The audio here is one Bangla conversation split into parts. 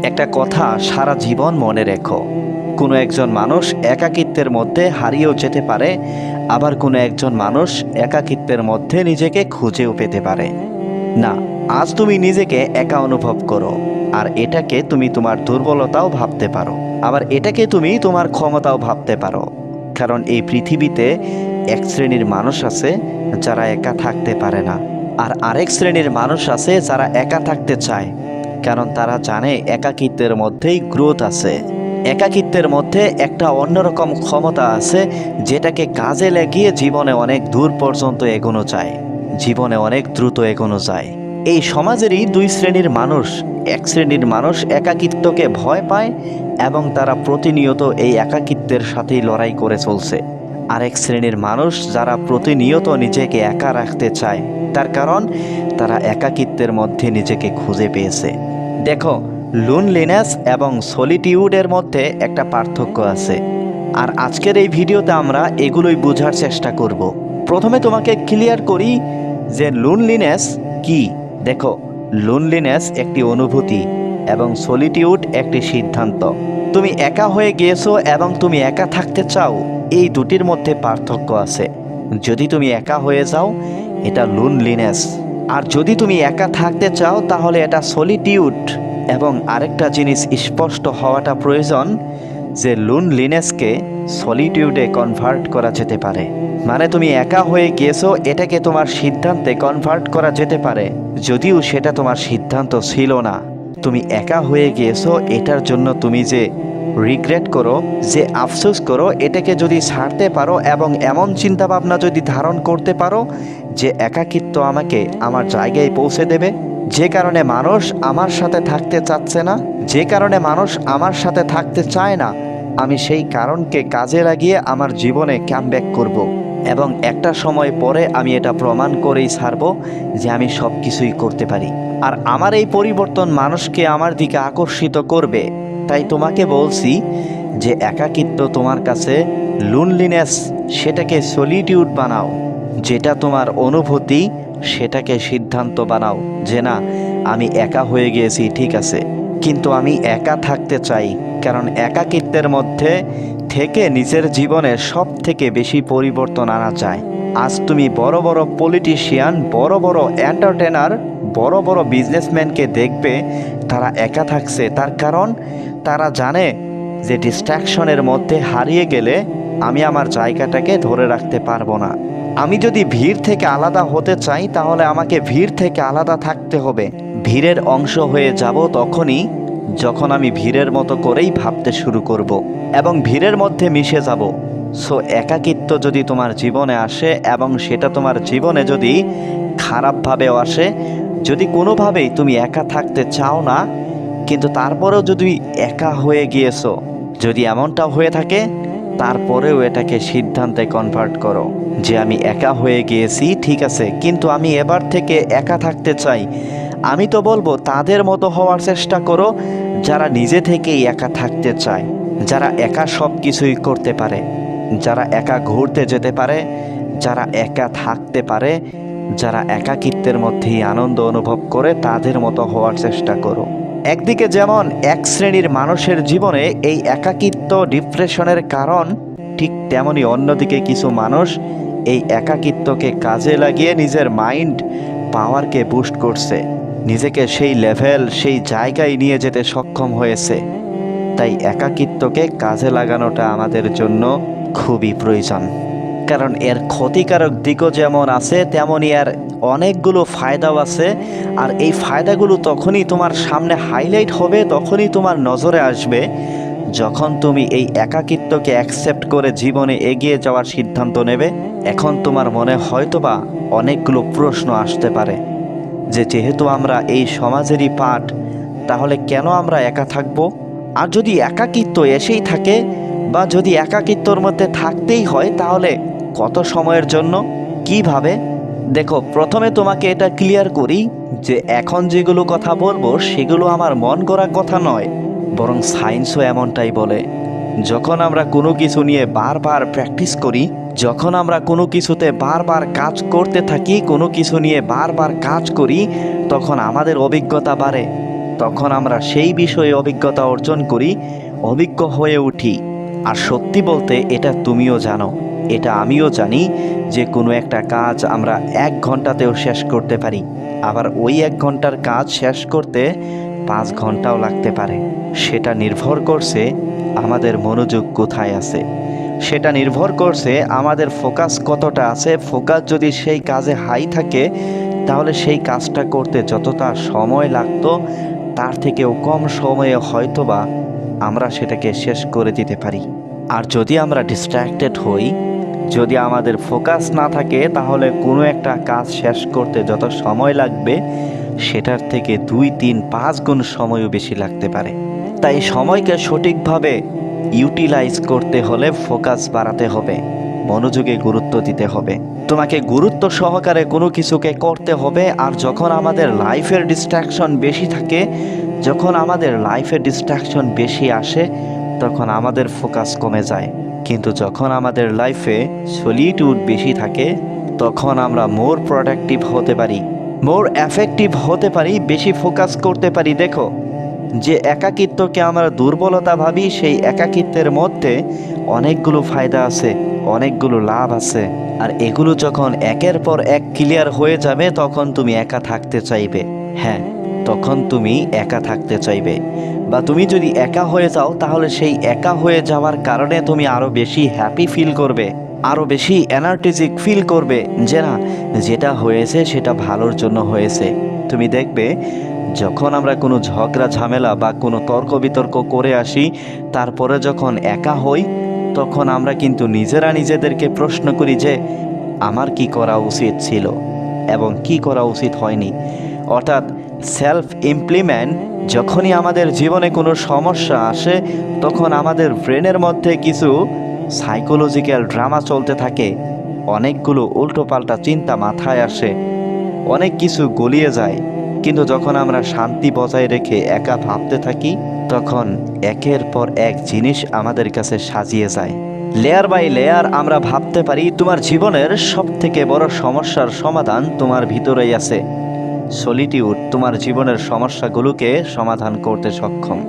একটা কথা সারা জীবন মনে রেখো, কোনো একজন মানুষ একাকিত্বের মধ্যে হারিয়েও যেতে পারে, আবার কোনো একজন মানুষ একাকিত্বের মধ্যে নিজেকে খুঁজেও পেতে পারে। না, আজ তুমি নিজেকে একা অনুভব করো, আর এটাকে তুমি তোমার দুর্বলতাও ভাবতে পারো, আবার এটাকে তুমি তোমার ক্ষমতাও ভাবতে পারো। কারণ এই পৃথিবীতে এক শ্রেণীর মানুষ আছে যারা একা থাকতে পারে না, আর আরেক শ্রেণীর মানুষ আছে যারা একা থাকতে চায়। কারণ তারা জানে একাকিত্বের মধ্যেই গ্রোথ আছে, একাকিত্বের মধ্যে একটা অন্যরকম ক্ষমতা আছে, যেটাকে কাজে লাগিয়ে জীবনে অনেক দূর পর্যন্ত এগোনো যায়, জীবনে অনেক দ্রুত এগোনো যায়। এই সমাজেরই দুই শ্রেণীর মানুষ। এক শ্রেণীর মানুষ একাকিত্বকে ভয় পায় এবং তারা প্রতিনিয়ত এই একাকিত্বের সাথেই লড়াই করে চলছে। আরেক শ্রেণীর মানুষ যারা প্রতিনিয়ত নিজেকে একা রাখতে চায়, তার কারণ তারা একাকিত্বের মধ্যে নিজেকে খুঁজে পেয়েছে। দেখো, লোনলিনেস এবং সলিটিউডের মধ্যে একটা পার্থক্য আছে, আর আজকের এই ভিডিওতে আমরা এগুলোই বোঝার চেষ্টা করব। প্রথমে তোমাকে ক্লিয়ার করি যে লোনলিনেস কি। দেখো, লোনলিনেস একটি অনুভূতি এবং সলিটিউড একটি সিদ্ধান্ত। তুমি একা হয়ে গিয়েছো এবং তুমি একা থাকতে চাও, এই দুটির মধ্যে পার্থক্য আছে। যদি তুমি একা হয়ে যাও, এটা লোনলিনেস, আর যদি তুমি একা থাকতে চাও তাহলে এটা সলিটিউড। এবং আরেকটা জিনিস স্পষ্ট হওয়াটা প্রয়োজন যে লোনলিনেসকে সলিটিউডে কনভার্ট করা যেতে পারে। মানে তুমি একা হয়ে গিয়েছো, এটাকে তোমার সিদ্ধান্তে কনভার্ট করা যেতে পারে, যদিও সেটা তোমার সিদ্ধান্ত ছিল না। তুমি একা হয়ে গিয়েছো, এটার জন্য তুমি যে রিগ্রেট করো, যে আফসোস করো, এটাকে যদি ছাড়তে পারো এবং এমন চিন্তাভাবনা যদি ধারণ করতে পারো যে একাকিত্ব আমাকে আমার জায়গায় পৌঁছে দেবে, যে কারণে মানুষ আমার সাথে থাকতে চাচ্ছে না, যে কারণে মানুষ আমার সাথে থাকতে চায় না, আমি সেই কারণকে কাজে লাগিয়ে আমার জীবনে কামব্যাক করব। এবং একটা সময় পরে আমি এটা প্রমাণ করেই ছাড়ব যে আমি সব কিছুই করতে পারি। আর আমার এই পরিবর্তন মানুষকে আমার দিকে আকর্ষিত করবে। তাই তোমাকে বলছি যে একাকিত্ব তোমার কাছে লোনলিনেস, সেটাকে সলিটিউড বানাও। যেটা তোমার অনুভূতি, সেটাকে সিদ্ধান্ত বানাও যে না, আমি একা হয়ে গিয়েছি ঠিক আছে, কিন্তু আমি একা থাকতে চাই। কারণ একাকিত্বের মধ্যে থেকে নিজের জীবনে সব থেকে বেশি পরিবর্তন আনা যায়। আজ তুমি বড় বড় পলিটিশিয়ান, বড় বড় এন্টারটেনার, বড় বড় বিজনেসম্যানকে দেখবে, তারা একা থাকছে। তার কারণ তারা জানে যে ডিস্ট্রাকশনের মধ্যে হারিয়ে গেলে আমি আমার জায়গাটাকে ধরে রাখতে পারবো না। আমি যদি ভিড় থেকে আলাদা হতে চাই তাহলে আমাকে ভিড় থেকে আলাদা থাকতে হবে। ভিড়ের অংশ হয়ে যাব তখনই যখন আমি ভিড়ের মতো করেই ভাবতে শুরু করব এবং ভিড়ের মধ্যে মিশে যাব। সো একাকিত্ব যদি তোমার জীবনে আসে এবং সেটা তোমার জীবনে যদি খারাপভাবেও আসে, যদি কোনোভাবেই তুমি একা থাকতে চাও না কিন্তু তারপরেও যদি একা হয়ে গিয়েছো, যদি এমনটা হয়ে থাকে, তারপরেও এটাকে সিদ্ধান্তে কনভার্ট করো যে আমি একা হয়ে গিয়েছি ঠিক আছে, কিন্তু আমি এবার থেকে একা থাকতে চাই। আমি তো বলবো তাদের মতো হওয়ার চেষ্টা করো যারা নিজে থেকেই একা থাকতে চায়, যারা একা সব কিছুই করতে পারে, যারা একা ঘুরতে যেতে পারে, যারা একা থাকতে পারে, যারা একাকিত্বের মধ্যেই আনন্দ অনুভব করে, তাদের মতো হওয়ার চেষ্টা করো। একদিকে যেমন এক শ্রেণীর মানুষের জীবনে এই একাকিত্ব ডিপ্রেশনের কারণ, ঠিক তেমনি অন্যদিকে কিছু মানুষ এই একাকিত্বকে কাজে লাগিয়ে নিজের মাইন্ড পাওয়ারকে বুস্ট করছে, নিজেকে সেই লেভেল, সেই জায়গায় নিয়ে যেতে সক্ষম হয়েছে। তাই একাকিত্বকে কাজে লাগানোটা আমাদের জন্য খুবই প্রয়োজন। কারণ এর ক্ষতিকারক দিকও যেমন আছে, তেমনই এর অনেকগুলো ফায়দাও আছে। আর এই ফায়দাগুলো তখনই তোমার সামনে হাইলাইট হবে, তখনই তোমার নজরে আসবে যখন তুমি এই একাকিত্বকে অ্যাকসেপ্ট করে জীবনে এগিয়ে যাওয়ার সিদ্ধান্ত নেবে। এখন তোমার মনে হয়তোবা অনেকগুলো প্রশ্ন আসতে পারে যে যেহেতু আমরা এই সমাজেরই পার্ট, তাহলে কেন আমরা একা থাকব? আর যদি একাকিত্ব এসেই থাকে, বা যদি একাকিত্বর মধ্যে থাকতেই হয়, তাহলে কত সময়ের জন্য, কিভাবে? দেখো, প্রথমে তোমাকে এটা ক্লিয়ার করি যে এখন যেগুলো কথা বলবো সেগুলো আমার মন গড়া কথা নয়, বরং সায়েন্সও এমনটাই বলে। যখন আমরা কোনো কিছু নিয়ে বারবার প্র্যাকটিস করি, যখন আমরা কোনো কিছুতে বারবার কাজ করতে থাকি, কোনো কিছু নিয়ে বারবার কাজ করি, তখন আমাদের অভিজ্ঞতা বাড়ে, তখন আমরা সেই বিষয়ে অভিজ্ঞতা অর্জন করি, অভিজ্ঞ হয়ে উঠি। আর সত্যি বলতে এটা তুমিও জানো, এটা আমিও জানি যে কোনো একটা কাজ আমরা 1 ঘন্টাতেও শেষ করতে পারি, আবার ওই 1 ঘন্টার কাজ শেষ করতে 5 ঘন্টাও লাগতে পারে। সেটা নির্ভর করছে আমাদের মনোযোগ কোথায় আছে, সেটা নির্ভর করছে আমাদের ফোকাস কতটা আছে। ফোকাস যদি সেই কাজে হাই থাকে তাহলে সেই কাজটা করতে যতটা সময় লাগতো তার থেকেও কম সময়ে হয়তোবা আমরা সেটাকে শেষ করে দিতে পারি। আর যদি আমরা ডিস্ট্র্যাক্টেড হই, যদি আমাদের ফোকাস না থাকে, তাহলে কোনো একটা কাজ শেষ করতে যত সময় লাগবে সেটার থেকে 2, 3, 5 গুণ সময়ও বেশি লাগতে পারে। তাই সময়কে সঠিকভাবে ইউটিলাইজ করতে হলে ফোকাস বাড়াতে হবে, মনোযোগে গুরুত্ব দিতে হবে, তোমাকে গুরুত্ব সহকারে কোনো কিছুকে করতে হবে। আর যখন আমাদের লাইফের ডিস্ট্রাকশন বেশি থাকে, যখন আমাদের লাইফের ডিস্ট্রাকশন বেশি আসে, তখন আমাদের ফোকাস কমে যায়। কিন্তু যখন আমাদের লাইফে সলিটিউড বেশি থাকে, তখন আমরা মোর প্রোডাক্টিভ হতে পারি, মোর এফেক্টিভ হতে পারি, বেশি ফোকাস করতে পারি। দেখো, যে একাকিত্বকে আমরা দুর্বলতা ভাবি, সেই একাকিত্বের মধ্যে অনেকগুলো ফায়দা আছে, অনেকগুলো লাভ আছে। আর এগুলো যখন একের পর এক ক্লিয়ার হয়ে যাবে, তখন তুমি একা থাকতে চাইবে। হ্যাঁ, তখন তুমি একা থাকতে চাইবে। বা তুমি যদি একা হয়ে যাও, তাহলে সেই একা হয়ে যাওয়ার কারণে তুমি আরও বেশি হ্যাপি ফিল করবে, আরও বেশি এনার্জেটিক ফিল করবে যে না, যেটা হয়েছে সেটা ভালোর জন্য হয়েছে। তুমি দেখবে যখন আমরা কোনো ঝগড়া ঝামেলা বা কোনো তর্ক বিতর্ক করে আসি, তারপরে যখন একা হই, তখন আমরা কিন্তু নিজেরা নিজেদেরকে প্রশ্ন করি যে আমার কি করা উচিত ছিল এবং কি করা উচিত হয়নি। অর্থাৎ সেলফ ইমপ্লিমেন্ট। যখনই আমাদের জীবনে কোনো সমস্যা আসে, তখন আমাদের ব্রেনের মধ্যে কিছু সাইকোলজিক্যাল ড্রামা চলতে থাকে, অনেকগুলো উল্টোপাল্টা চিন্তা মাথায় আসে, অনেক কিছু গলিয়ে যায়। কিন্তু যখন আমরা শান্তি বজায় রেখে একা ভাবতে থাকি, তখন একের পর এক জিনিস আমাদের কাছে সাজিয়ে যায়। লেয়ার বাই লেয়ার আমরা ভাবতে পারি। তোমার জীবনের সবথেকে বড় সমস্যার সমাধান তোমার ভিতরেই আছে। সলিটিউড তোমার জীবনের সমস্যাগুলোকে সমাধান করতে সক্ষম।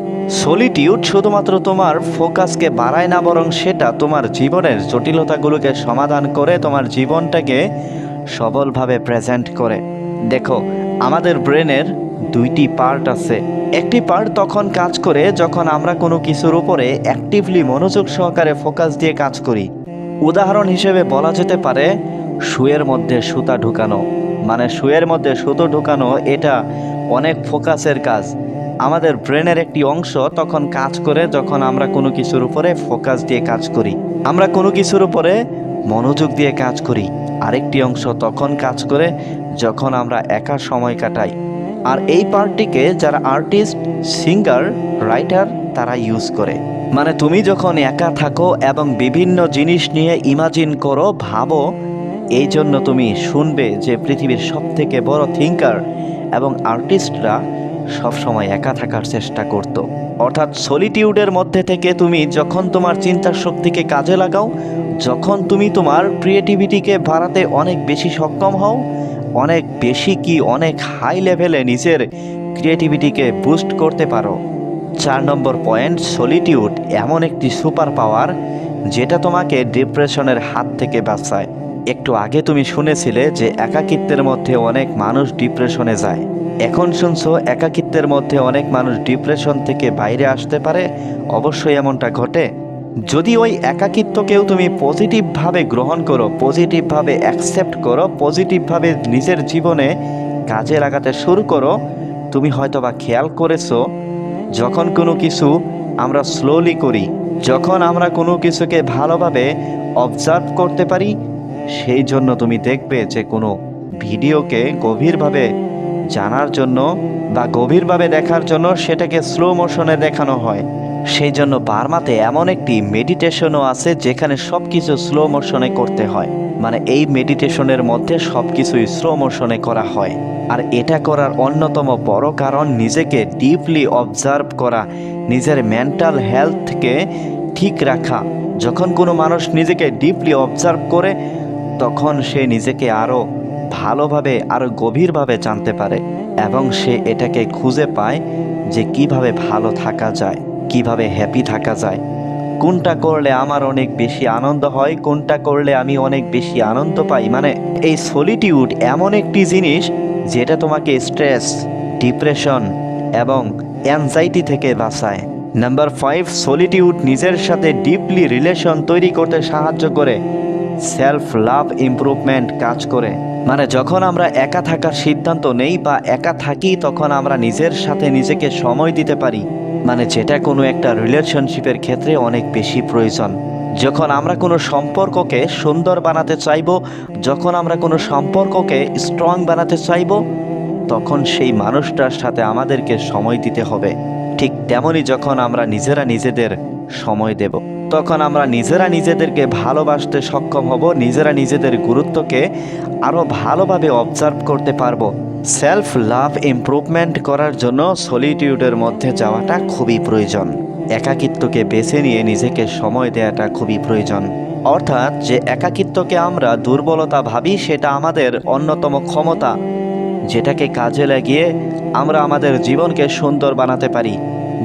সলিটিউড শুধুমাত্র তোমার ফোকাসকে বাড়ায় না, বরং সেটা তোমার জীবনের জটিলতাগুলোকে সমাধান করে, তোমার জীবনটাকে সবলভাবে প্রেজেন্ট করে। দেখো, আমাদের ব্রেনের 2টি পার্ট আছে। একটি পার্ট তখন কাজ করে যখন আমরা কোনো কিছুর উপরে অ্যাক্টিভলি মনোযোগ সহকারে ফোকাস দিয়ে কাজ করি। উদাহরণ হিসেবে বলা যেতে পারে সুইয়ের মধ্যে সুতা ঢুকানো। মানে সুইয়ের মধ্যে সুতো ঢুকানো, এটা অনেক ফোকাসের কাজ। আমাদের ব্রেনের একটি অংশ তখন কাজ করে যখন আমরা কোনো কিছুর উপরে ফোকাস দিয়ে কাজ করি, আমরা কোনো কিছুর উপরে মনোযোগ দিয়ে কাজ করি। আরেকটি অংশ তখন কাজ করে যখন আমরা একা সময় কাটাই। আর এই পার্টটিকে যারা আর্টিস্ট, সিঙ্গার, রাইটার তারা ইউজ করে। মানে তুমি যখন একা থাকো এবং বিভিন্ন জিনিস নিয়ে ইমাজিন করো, ভাবো, এই জন্য তুমি শুনবে যে পৃথিবীর সবথেকে বড় থিঙ্কার এবং আর্টিস্টরা সবসময় একা থাকার চেষ্টা করত। অর্থাৎ সলিটিউডের মধ্যে থেকে তুমি যখন তোমার চিন্তার শক্তিকে কাজে লাগাও, যখন তুমি তোমার ক্রিয়েটিভিটিকে বাড়াতে অনেক বেশি সক্ষম হও, অনেক বেশি কি অনেক হাই লেভেলে নিজের ক্রিয়েটিভিটিকে বুস্ট করতে পারো। 4 নম্বর পয়েন্ট, সলিটিউড এমন একটি সুপার পাওয়ার যেটা তোমাকে ডিপ্রেশনের হাত থেকে বাঁচায়। একটু আগে তুমি শুনেছিলে যে একাকিত্বের মধ্যে অনেক মানুষ ডিপ্রেশনে যায়। এখন শুনছো একাকিত্বের মধ্যে অনেক মানুষ ডিপ্রেশন থেকে বাইরে আসতে পারে। অবশ্যই এমনটা ঘটে যদি ওই একাকিত্বকেও তুমি পজিটিভভাবে গ্রহণ করো, পজিটিভভাবে অ্যাকসেপ্ট করো, পজিটিভভাবে নিজের জীবনে কাজে লাগাতে শুরু করো। তুমি হয়তোবা খেয়াল করেছো, যখন কোনো কিছু আমরা স্লোলি করি, যখন আমরা কোনো কিছুকে ভালোভাবে অবজার্ভ করতে পারি, সেই জন্য তুমি দেখবে যে কোনো ভিডিওকে গভীরভাবে জানার জন্য বা গভীরভাবে দেখার জন্য সেটাকে স্লো মোশনে দেখানো হয়। সেই জন্য বার্মাতে এমন একটি মেডিটেশনও আছে যেখানে সব কিছু স্লো মোশনে করতে হয়। মানে এই মেডিটেশনের মধ্যে সব কিছুই স্লো মোশনে করা হয়। আর এটা করার অন্যতম বড় কারণ নিজেকে ডিপলি অবজার্ভ করা, নিজের মেন্টাল হেলথকে ঠিক রাখা। যখন কোনো মানুষ নিজেকে ডিপলি অবজার্ভ করে, তখন সে নিজেকে আরও ভালোভাবে, আরও গভীরভাবে জানতে পারে এবং সে এটাকে খুঁজে পায় যে কিভাবে ভালো থাকা যায়, কিভাবে হ্যাপি থাকা যায়, কোনটা করলে আমার অনেক বেশি আনন্দ হয়, কোনটা করলে আমি অনেক বেশি আনন্দ পাই। মানে এই সলিটিউড এমন একটি জিনিস যেটা তোমাকে স্ট্রেস, ডিপ্রেশন এবং অ্যাংজাইটি থেকে বাঁচায়। নাম্বার 5, সলিটিউড নিজের সাথে ডিপলি রিলেশন তৈরি করতে সাহায্য করে। সেলফ লাভ ইমপ্রুভমেন্ট কাজ করে। মানে যখন আমরা একা থাকার সিদ্ধান্ত নেই বা একা থাকি, তখন আমরা নিজের সাথে নিজেকে সময় দিতে পারি। মানে যেটা কোনো একটা রিলেশনশিপের ক্ষেত্রে অনেক বেশি প্রয়োজন। যখন আমরা কোনো সম্পর্ককে সুন্দর বানাতে চাইব, যখন আমরা কোনো সম্পর্ককে স্ট্রং বানাতে চাইব, তখন সেই মানুষটার সাথে আমাদেরকে সময় দিতে হবে। ঠিক তেমনই যখন আমরা নিজেরা নিজেদের সময় দেব, তখন আমরা নিজেরা নিজেদেরকে ভালোবাসতে সক্ষম হব, নিজেরা নিজেদের গুরুত্বকে আরও ভালোভাবে অবজার্ভ করতে পারবো। সেলফ লাভ ইমপ্রুভমেন্ট করার জন্য সলিটিউডের মধ্যে যাওয়াটা খুবই প্রয়োজন। একাকিত্বকে বেছে নিয়ে নিজেকে সময় দেওয়াটা খুবই প্রয়োজন। অর্থাৎ যে একাকিত্বকে আমরা দুর্বলতা ভাবি, সেটা আমাদের অন্যতম ক্ষমতা, যেটাকে কাজে লাগিয়ে আমরা আমাদের জীবনকে সুন্দর বানাতে পারি,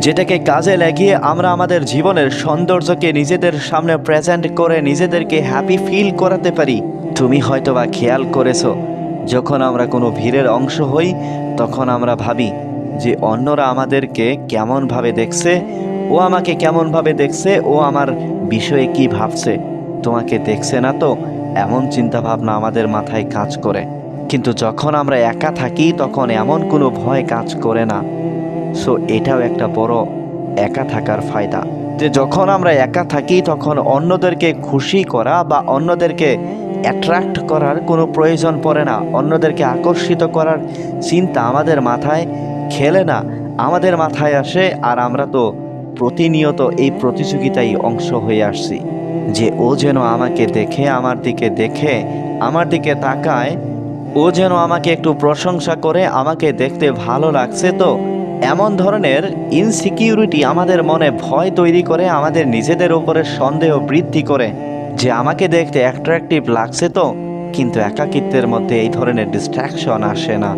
যেটাকে কাজে লাগিয়ে আমরা আমাদের জীবনের সৌন্দর্যকে নিজেদের সামনে প্রেজেন্ট করে নিজেদেরকে হ্যাপি ফিল করাতে পারি। তুমি হয়তোবা খেয়াল করেছো, যখন আমরা কোনো ভিড়ের অংশ হই, তখন আমরা ভাবি যে অন্যরা আমাদেরকে কেমনভাবে দেখছে, ও আমাকে কেমনভাবে দেখছে, ও আমার বিষয়ে কি ভাবছে। তোমাকে দেখছে না তো, এমন চিন্তাভাবনা আমাদের মাথায় কাজ করে। কিন্তু যখন আমরা একা থাকি, তখন এমন কোনো ভয় কাজ করে না। সো এটাও একটা বড় একা থাকার ফায়দা, যে যখন আমরা একা থাকি, তখন অন্যদেরকে খুশি করা বা অন্যদেরকে অ্যাট্রাক্ট করার কোনো প্রয়োজন পড়ে না। অন্যদেরকে আকর্ষিত করার চিন্তা আমাদের মাথায় খেলে না, আমাদের মাথায় আসে। আর আমরা তো প্রতিনিয়ত এই প্রতিযোগিতায় অংশ হয়ে আসছি, যে ও যেন আমাকে দেখে, আমার দিকে তাকায়, ও যেন আমাকে একটু প্রশংসা করে, আমাকে দেখতে ভালো লাগছে তো। এমন ধরনের ইনসিকিউরিটি আমাদের মনে ভয় তৈরি করে, আমাদের নিজেদের উপরে সন্দেহ বৃদ্ধি করে, যে আমাকে দেখতে অ্যাট্রাকটিভ লাগছে তো। কিন্তু একাকিত্বের মধ্যে এই ধরনের ডিস্ট্র্যাকশন আসে না,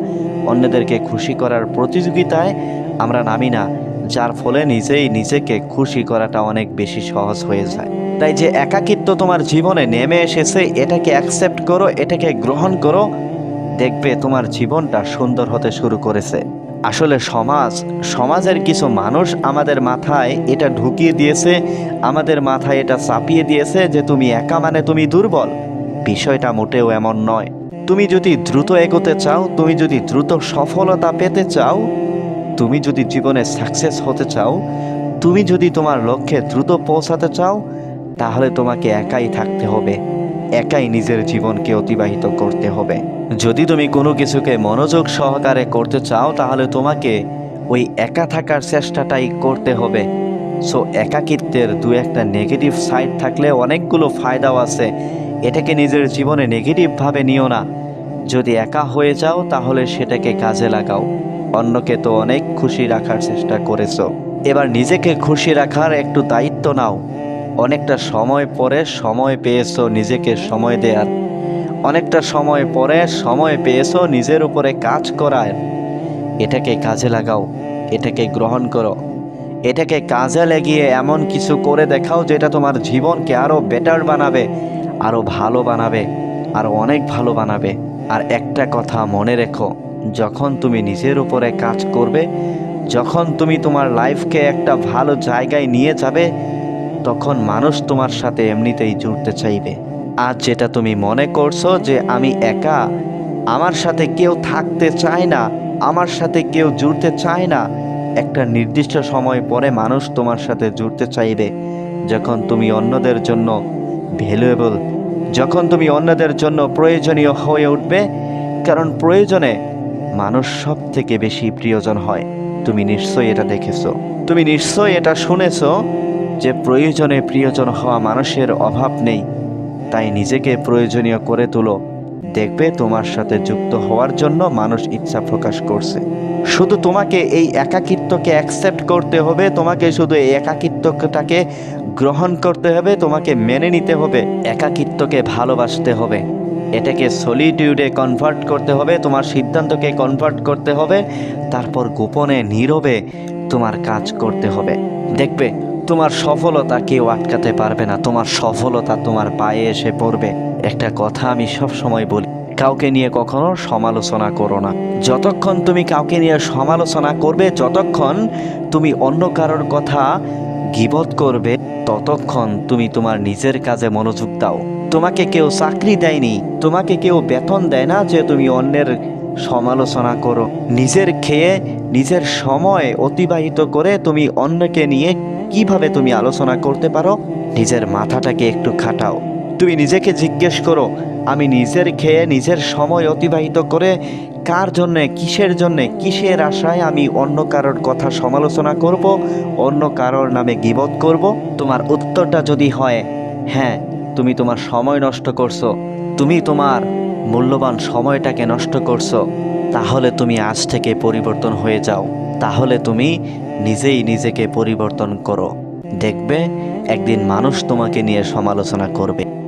অন্যদেরকে খুশি করার প্রতিযোগিতায় আমরা নামি না, যার ফলে নিজেই নিজেকে খুশি করাটা অনেক বেশি সহজ হয়ে যায়। তাই যে একাকিত্ব তোমার জীবনে নেমে এসেছে, এটাকে অ্যাকসেপ্ট করো, এটাকে গ্রহণ করো, দেখবে তোমার জীবনটা সুন্দর হতে শুরু করেছে। আসলে সমাজের কিছু মানুষ আমাদের মাথায় এটা ঢুকিয়ে দিয়েছে, আমাদের মাথায় এটা চাপিয়ে দিয়েছে যে তুমি একা মানে তুমি দুর্বল। বিষয়টা মোটেও এমন নয়। তুমি যদি দ্রুত এগোতে চাও, তুমি যদি দ্রুত সফলতা পেতে চাও, তুমি যদি জীবনে সাকসেস হতে চাও, তুমি যদি তোমার লক্ষ্যে দ্রুত পৌঁছাতে চাও, তাহলে তোমাকে একাই থাকতে হবে, একাই নিজের জীবনকে অতিবাহিত করতে হবে। যদি তুমি কোনো কিছুকে মনোযোগ সহকারে করতে চাও, তাহলে তোমাকে ওই একা থাকার চেষ্টাটাই করতে হবে। সো একাকিত্বের দু একটা নেগেটিভ সাইড থাকলে অনেকগুলো ফায়দাও আছে। এটাকে নিজের জীবনে নেগেটিভভাবে নিও না। যদি একা হয়ে যাও, তাহলে সেটাকে কাজে লাগাও। অন্যকে তো অনেক খুশি রাখার চেষ্টা করেছো, এবার নিজেকে খুশি রাখার একটু দায়িত্ব নাও। অনেকটা সময় পরে সময় পেয়েছো নিজেকে সময় দেওয়ার, অনেকটা সময় পরে সময় পেয়েছো নিজের উপরে কাজ করার। এটাকে কাজে লাগাও, এটাকে গ্রহণ করো, এটাকে কাজে লাগিয়ে এমন কিছু করে দেখাও যেটা তোমার জীবনকে আরও বেটার বানাবে, আরও ভালো বানাবে, আরও অনেক ভালো বানাবে। আর একটা কথা মনে রেখো, যখন তুমি নিজের উপরে কাজ করবে, যখন তুমি তোমার লাইফকে একটা ভালো জায়গায় নিয়ে যাবে, তখন মানুষ তোমার সাথে এমনিতেই জুড়তে চাইবে। আজ যেটা তুমি মনে করছো যে আমি একা, আমার সাথে কেউ থাকতে চায় না, আমার সাথে কেউ জুড়তে চায় না, একটা নির্দিষ্ট সময় পরে মানুষ তোমার সাথে জুড়তে চাইবে, যখন তুমি অন্যদের জন্য ভ্যালুয়েবল, যখন তুমি অন্যদের জন্য প্রয়োজনীয় হয়ে উঠবে। কারণ প্রয়োজনে মানুষ সব থেকে বেশি প্রিয়জন হয়। তুমি নিশ্চয়ই এটা দেখেছো, তুমি নিশ্চয়ই এটা শুনেছো যে প্রয়োজনে প্রিয়জন হওয়া মানুষের অভাব নেই। তাই নিজেকে প্রয়োজনীয় করে তোলো, দেখবে তোমার সাথে যুক্ত হওয়ার জন্য মানুষ ইচ্ছা প্রকাশ করছে। শুধু তোমাকে এই একাকিত্বকে অ্যাকসেপ্ট করতে হবে, তোমাকে শুধু এই একাকিত্বটাকে গ্রহণ করতে হবে, তোমাকে মেনে নিতে হবে, একাকিত্বকে ভালোবাসতে হবে। এটাকে সলিটিউডে কনভার্ট করতে হবে, তোমার সিদ্ধান্তকে কনভার্ট করতে হবে, তারপর গোপনে নীরবে তোমার কাজ করতে হবে। দেখবে তোমার সফলতা কেউ আটকাতে পারবে না, তোমার সফলতা তোমার পায়ে এসে পড়বে। একটা কথা আমি সব সময় বলি, কাউকে নিয়ে কখনো সমালোচনা করো না। যতক্ষণ তুমি কাউকে নিয়ে সমালোচনা করবে, যতক্ষণ তুমি অন্য কারোর কথা গীবত করবে, ততক্ষণ তুমি তোমার নিজের কাজে মনোযোগ দাও। তোমাকে কেউ চাকরি দেয়নি, তোমাকে কেউ বেতন দেয় না যে তুমি অন্যের সমালোচনা করো। নিজের খেয়ে নিজের সময় অতিবাহিত করে তুমি অন্যকে নিয়ে কিভাবে তুমি আলোচনা করতে পারো, নিজের মাথাটাকে একটু খাটাও। তুমি নিজেকে জিজ্ঞেস করো, আমি নিজের খেয়ে নিজের সময় অতিবাহিত করে কার জন্যে, কিসের জন্যে, কিসের আশায় আমি অন্য কারোর কথা সমালোচনা করব, অন্য কারোর নামে গীবত করব? তোমার উত্তরটা যদি হয় হ্যাঁ, তুমি তোমার সময় নষ্ট করছো, তুমি তোমার মূল্যবান সময়টাকে নষ্ট করছো, তাহলে তুমি আজ থেকে পরিবর্তন হয়ে যাও। তাহলে তুমি নিজেই নিজেকে পরিবর্তন করো। দেখবে একদিন মানুষ তোমাকে নিয়ে সমালোচনা করবে।